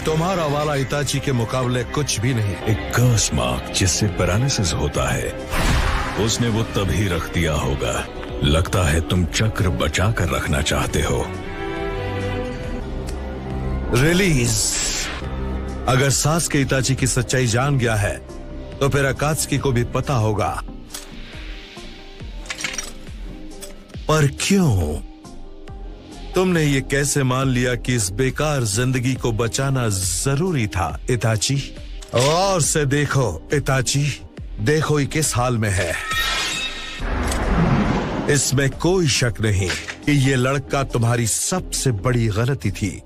तुम्हारा वाला इताची के मुकाबले कुछ भी नहीं। एक कर्स मार्क जिससे पैरालिसिस होता है, उसने वो तभी रख दिया होगा। लगता है तुम चक्र बचा कर रखना चाहते हो। रिलीज। अगर सास्के इताची की सच्चाई जान गया है तो फिर अकात्सुकी को भी पता होगा। पर क्यों? तुमने ये कैसे मान लिया कि इस बेकार जिंदगी को बचाना जरूरी था इताची? और से देखो इताची, देखो ये किस हाल में है। इसमें कोई शक नहीं कि ये लड़का तुम्हारी सबसे बड़ी गलती थी।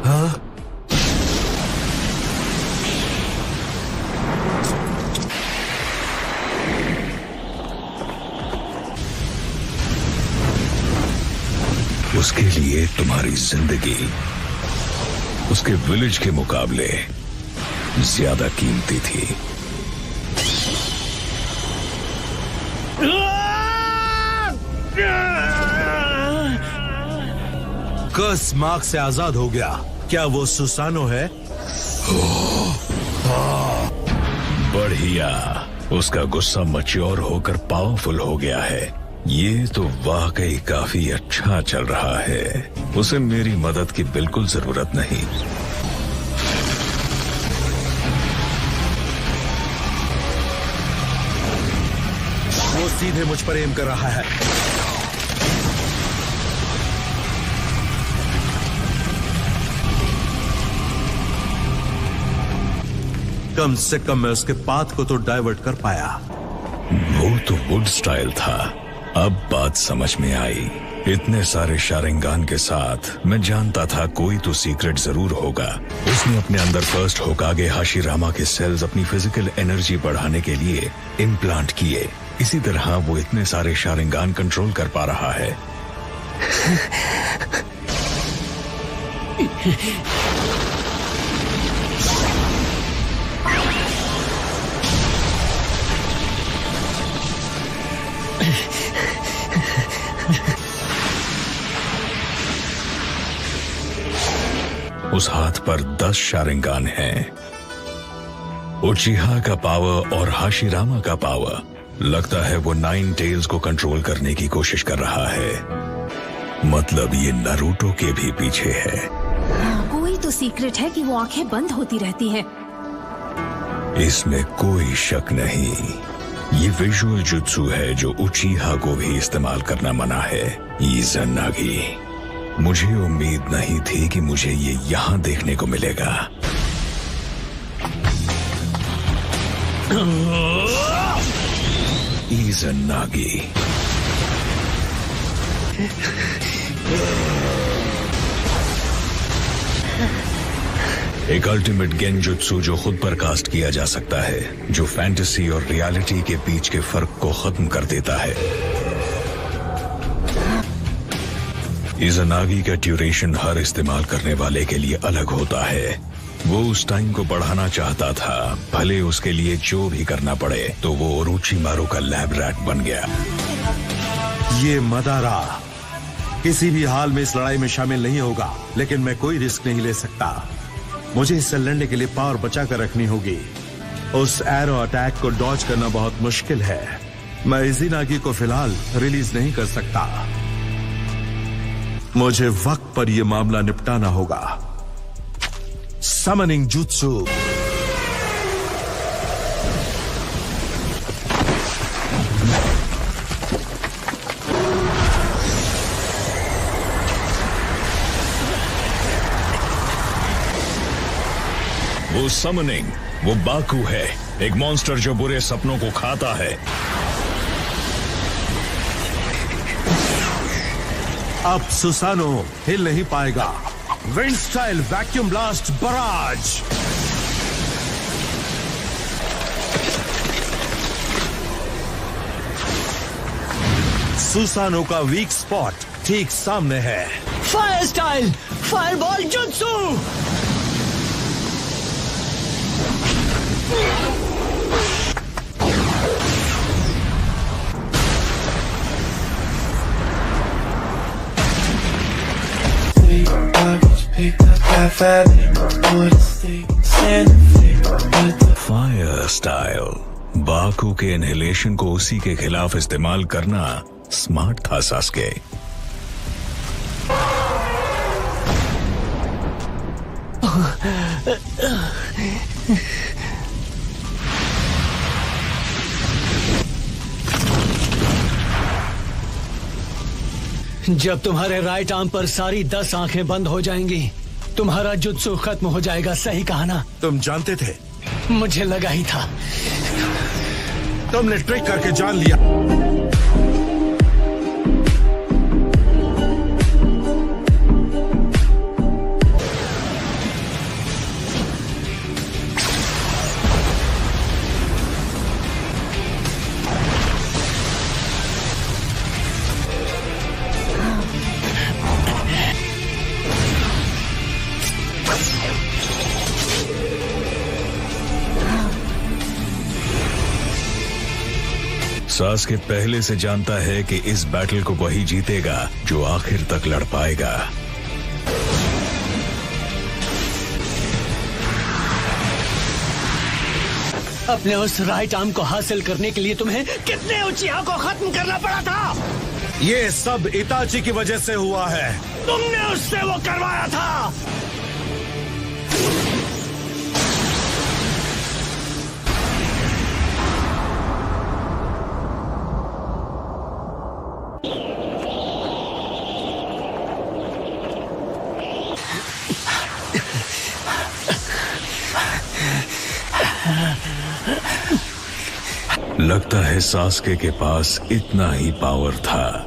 हाँ? उसके लिए तुम्हारी जिंदगी उसके विलेज के मुकाबले ज्यादा कीमती थी। कर्स मार्क से आजाद हो गया। क्या वो सुसानो है? बढ़िया, उसका गुस्सा मैच्योर होकर पावरफुल हो गया है। ये तो वाकई काफी अच्छा चल रहा है। उसे मेरी मदद की बिल्कुल जरूरत नहीं। वो सीधे मुझ पर एम कर रहा है। कम से कम मैं उसके पाथ को तो डाइवर्ट कर पाया। वो तो वुड स्टाइल था। अब बात समझ में आई। इतने सारे शारिंगान के साथ मैं जानता था कोई तो सीक्रेट जरूर होगा। उसने अपने अंदर फर्स्ट होकागे हाशिरामा के सेल्स अपनी फिजिकल एनर्जी बढ़ाने के लिए इम्प्लांट किए। इसी तरह वो इतने सारे शारिंगान कंट्रोल कर पा रहा है। उस हाथ पर 10 शारिंगान हैं। उचिहा का पावर और हाशिरामा का पावर। लगता है वो 9 टेल्स को कंट्रोल करने की कोशिश कर रहा है। मतलब ये नारुतो के भी पीछे है। कोई तो सीक्रेट है कि वो आंखें बंद होती रहती हैं। इसमें कोई शक नहीं। ये विजुअल जुत्सु है जो उचिहा को भी इस्तेमाल करना मना है। इज़ानागी। मुझे उम्मीद नहीं थी कि मुझे ये यहां देखने को मिलेगा। इज़ानागी। एक अल्टीमेट गेंजुत्सु जो खुद पर कास्ट किया जा सकता है, जो फैंटेसी और रियलिटी के बीच के फर्क को खत्म कर देता है। इज़ानागी का ड्यूरेशन हर इस्तेमाल करने वाले के लिए अलग होता है। वो उस टाइम को बढ़ाना चाहता था, भले उसके लिए जो भी करना पड़े। तो वो ओरोचिमारू का लैब रैट बन गया। ये मदारा किसी भी हाल में इस लड़ाई में शामिल नहीं होगा, लेकिन मैं कोई रिस्क नहीं ले सकता। मुझे इससे लड़ने के लिए पावर बचा कर रखनी होगी। उस एरो अटैक को डॉज करना बहुत मुश्किल है। मैं इज़ानागी को फिलहाल रिलीज नहीं कर सकता। मुझे वक्त पर यह मामला निपटाना होगा। Summoning jutsu. वो समनिंग, वो बाकू है, एक मॉन्स्टर जो बुरे सपनों को खाता है। अब सुसानो हिल नहीं पाएगा। Wind style vacuum blast barrage. Susanoo का वीक स्पॉट ठीक सामने है। Fire style fireball jutsu. Fire style. Baku के इनहेलेशन को उसी के खिलाफ इस्तेमाल करना स्मार्ट था सास्के। जब तुम्हारे राइट आर्म पर सारी 10 आंखें बंद हो जाएंगी, तुम्हारा जुत्सु खत्म हो जाएगा। सही कहा ना? तुम जानते थे? मुझे लगा ही था। तुमने ट्रिक करके जान लिया। सास्के पहले से जानता है कि इस बैटल को वही जीतेगा जो आखिर तक लड़ पाएगा। अपने उस राइट आर्म को हासिल करने के लिए तुम्हें कितने उचिया को खत्म करना पड़ा था? ये सब इताची की वजह से हुआ है। तुमने उससे वो करवाया था। लगता है सास्के के पास इतना ही पावर था।